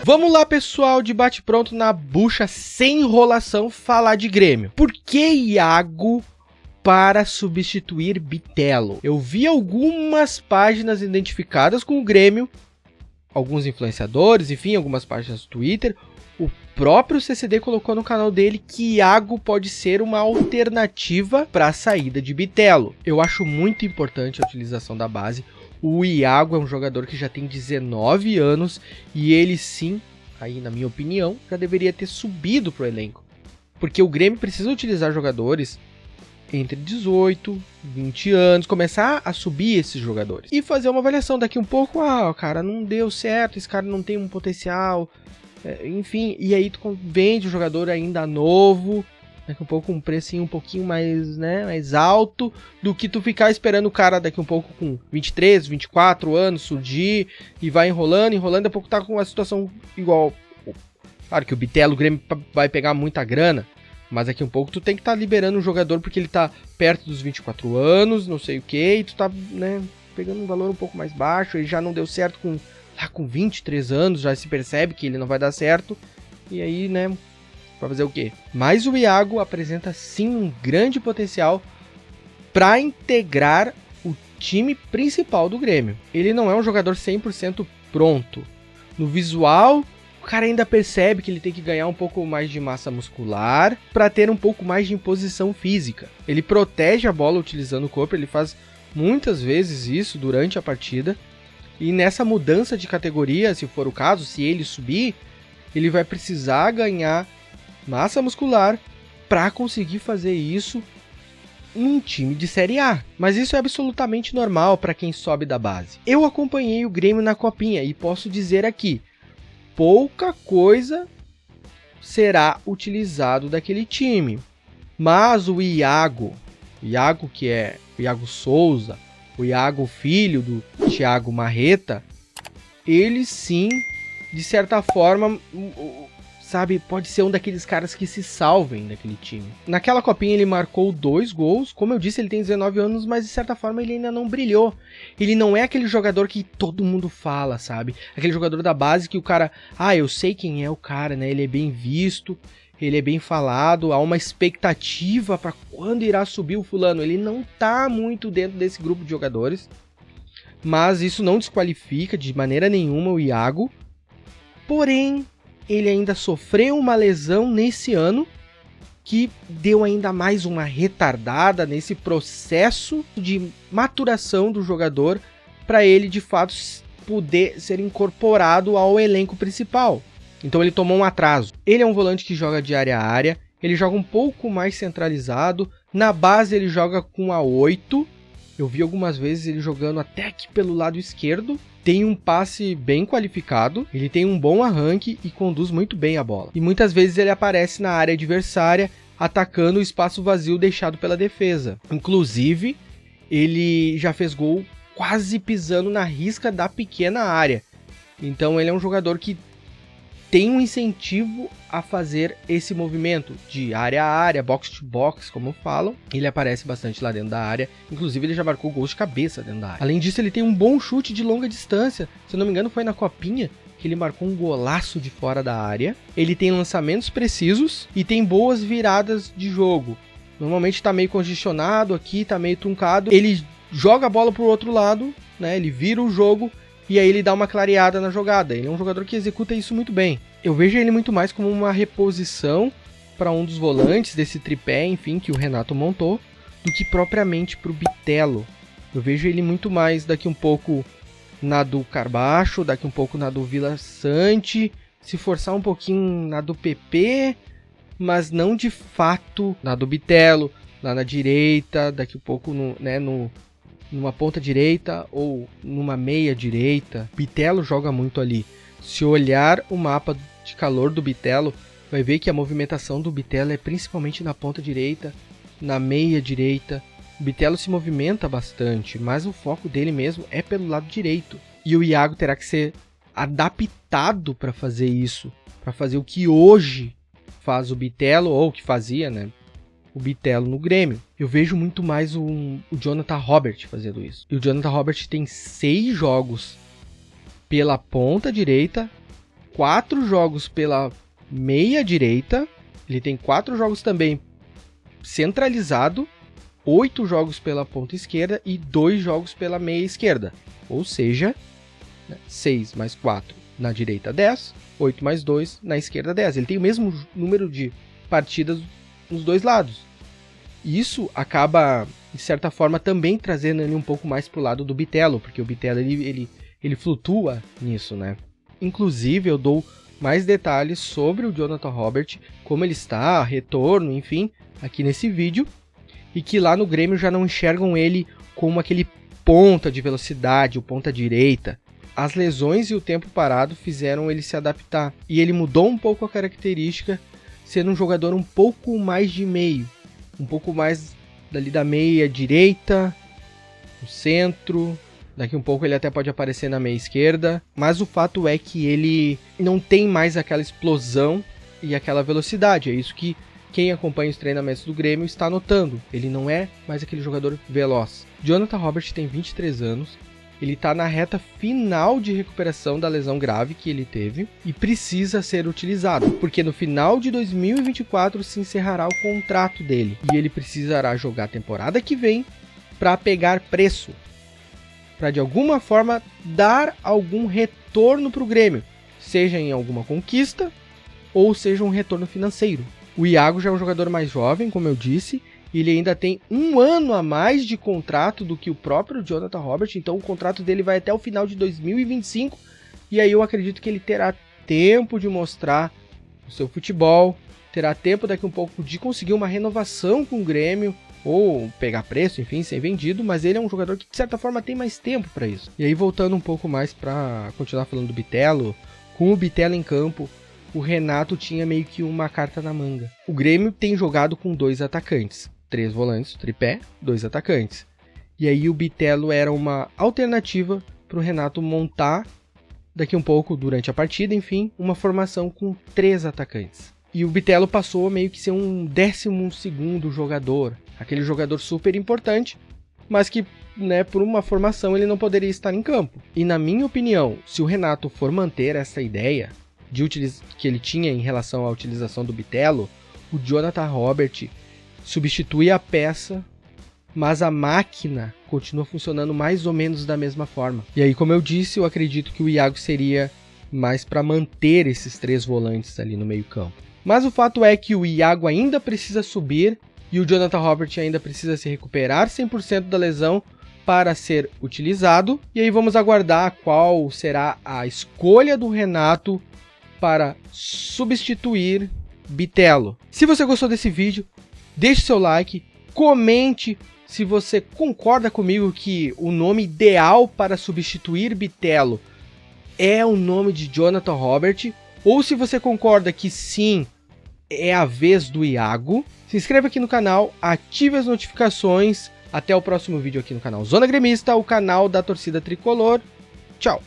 Vamos lá, pessoal, de bate-pronto na bucha, sem enrolação, falar de Grêmio. Por que Iago para substituir Bitelo? Eu vi algumas páginas identificadas com o Grêmio, alguns influenciadores, enfim, algumas páginas do Twitter. O próprio CCD colocou no canal dele que Iago pode ser uma alternativa para a saída de Bitelo. Eu acho muito importante a utilização da base. O Iago é um jogador que já tem 19 anos e ele sim, aí na minha opinião, já deveria ter subido pro elenco. Porque o Grêmio precisa utilizar jogadores entre 18, 20 anos, começar a subir esses jogadores. E fazer uma avaliação daqui um pouco, cara, não deu certo, esse cara não tem um potencial, enfim, e aí tu vende o jogador ainda novo, daqui um pouco um precinho um pouquinho mais, né, mais alto, do que tu ficar esperando o cara daqui um pouco com 23, 24 anos surgir e vai enrolando, daqui a pouco tá com uma situação igual. Claro que o Bitelo, o Grêmio vai pegar muita grana, mas daqui um pouco tu tem que estar liberando um jogador porque ele tá perto dos 24 anos, não sei o que, e tu tá, né, pegando um valor um pouco mais baixo, ele já não deu certo com 23 anos, já se percebe que ele não vai dar certo, e aí, né, para fazer o quê? Mas o Iago apresenta sim um grande potencial para integrar o time principal do Grêmio. Ele não é um jogador 100% pronto. No visual, o cara ainda percebe que ele tem que ganhar um pouco mais de massa muscular para ter um pouco mais de imposição física. Ele protege a bola utilizando o corpo, ele faz muitas vezes isso durante a partida. E nessa mudança de categoria, se for o caso, se ele subir, ele vai precisar ganhar massa muscular para conseguir fazer isso num time de Série A. Mas isso é absolutamente normal para quem sobe da base. Eu acompanhei o Grêmio na Copinha e posso dizer aqui, pouca coisa será utilizado daquele time. Mas o Iago que é o Iago Souza, o Iago filho do Thiago Marreta, ele sim, de certa forma, sabe, pode ser um daqueles caras que se salvem daquele time. Naquela copinha ele marcou 2 gols, como eu disse, ele tem 19 anos, mas de certa forma ele ainda não brilhou. Ele não é aquele jogador que todo mundo fala, sabe? Aquele jogador da base que o cara, eu sei quem é o cara, né? Ele é bem visto, ele é bem falado, há uma expectativa para quando irá subir o fulano. Ele não tá muito dentro desse grupo de jogadores, mas isso não desqualifica de maneira nenhuma o Iago. Porém, ele ainda sofreu uma lesão nesse ano que deu ainda mais uma retardada nesse processo de maturação do jogador para ele de fato poder ser incorporado ao elenco principal. Então ele tomou um atraso. Ele é um volante que joga de área a área, ele joga um pouco mais centralizado, na base ele joga com a 8, eu vi algumas vezes ele jogando até aqui pelo lado esquerdo. Tem um passe bem qualificado, ele tem um bom arranque e conduz muito bem a bola. E muitas vezes ele aparece na área adversária, atacando o espaço vazio deixado pela defesa. Inclusive, ele já fez gol quase pisando na risca da pequena área. Então ele é um jogador que tem um incentivo a fazer esse movimento de área a área, box to box, como falam. Ele aparece bastante lá dentro da área. Inclusive, ele já marcou gols de cabeça dentro da área. Além disso, ele tem um bom chute de longa distância. Se eu não me engano, foi na Copinha que ele marcou um golaço de fora da área. Ele tem lançamentos precisos e tem boas viradas de jogo. Normalmente está meio congestionado aqui, está meio truncado. Ele joga a bola para o outro lado, né? Ele vira o jogo e aí ele dá uma clareada na jogada. Ele é um jogador que executa isso muito bem. Eu vejo ele muito mais como uma reposição para um dos volantes desse tripé, enfim, que o Renato montou, do que propriamente para o Bitelo. Eu vejo ele muito mais daqui um pouco na do Carbacho, daqui um pouco na do Vila Sante, se forçar um pouquinho na do PP, mas não de fato na do Bitelo, lá na direita, daqui um pouco numa ponta direita ou numa meia direita. Bitelo joga muito ali. Se olhar o mapa de calor do Bitelo, vai ver que a movimentação do Bitelo é principalmente na ponta direita, na meia direita. O Bitelo se movimenta bastante, mas o foco dele mesmo é pelo lado direito. E o Iago terá que ser adaptado para fazer isso, para fazer o que hoje faz o Bitelo, ou o que fazia, né, o Bitelo no Grêmio. Eu vejo muito mais o Jonathan Robert fazendo isso. E o Jonathan Robert tem 6 jogos pela ponta direita 4 jogos pela meia direita, ele tem 4 jogos também centralizado, 8 jogos pela ponta esquerda e 2 jogos pela meia esquerda. Ou seja, 6 mais 4 na direita 10, 8 mais 2 na esquerda 10. Ele tem o mesmo número de partidas nos dois lados. Isso acaba, de certa forma, também trazendo ele um pouco mais pro lado do Bitelo, porque o Bitelo ele flutua nisso, né? Inclusive, eu dou mais detalhes sobre o Jonathan Robert, como ele está, retorno, enfim, aqui nesse vídeo, e que lá no Grêmio já não enxergam ele como aquele ponta de velocidade, o ponta direita. As lesões e o tempo parado fizeram ele se adaptar, e ele mudou um pouco a característica, sendo um jogador um pouco mais de meio, um pouco mais dali da meia direita, no centro, daqui um pouco ele até pode aparecer na meia esquerda, mas o fato é que ele não tem mais aquela explosão e aquela velocidade, é isso que quem acompanha os treinamentos do Grêmio está notando, ele não é mais aquele jogador veloz. Jonathan Robert tem 23 anos, ele está na reta final de recuperação da lesão grave que ele teve e precisa ser utilizado, porque no final de 2024 se encerrará o contrato dele e ele precisará jogar a temporada que vem para pegar preço, para de alguma forma dar algum retorno para o Grêmio, seja em alguma conquista ou seja um retorno financeiro. O Iago já é um jogador mais jovem, como eu disse, ele ainda tem 1 ano a mais de contrato do que o próprio Jonathan Robert, então o contrato dele vai até o final de 2025, e aí eu acredito que ele terá tempo de mostrar o seu futebol, terá tempo daqui um pouco de conseguir uma renovação com o Grêmio, ou pegar preço, enfim, ser vendido, mas ele é um jogador que de certa forma tem mais tempo para isso. E aí voltando um pouco mais para continuar falando do Bitelo, com o Bitelo em campo, o Renato tinha meio que uma carta na manga. O Grêmio tem jogado com 2 atacantes. 3 volantes, tripé, 2 atacantes. E aí o Bitelo era uma alternativa para o Renato montar, daqui um pouco, durante a partida, enfim, uma formação com 3 atacantes. E o Bitelo passou a meio que ser um 12º jogador, aquele jogador super importante, mas que, né, por uma formação ele não poderia estar em campo. E na minha opinião, se o Renato for manter essa ideia que ele tinha em relação à utilização do Bitelo, o Jonathan Robert substitui a peça, mas a máquina continua funcionando mais ou menos da mesma forma. E aí, como eu disse, eu acredito que o Iago seria mais para manter esses 3 volantes ali no meio campo. Mas o fato é que o Iago ainda precisa subir e o Jonathan Robert ainda precisa se recuperar 100% da lesão para ser utilizado. E aí vamos aguardar qual será a escolha do Renato para substituir Bitelo. Se você gostou desse vídeo, deixe seu like, comente se você concorda comigo que o nome ideal para substituir Bitelo é o nome de Jonathan Robert, ou se você concorda que sim, é a vez do Iago. Se inscreva aqui no canal, ative as notificações. Até o próximo vídeo aqui no canal Zona Gremista, o canal da torcida tricolor. Tchau!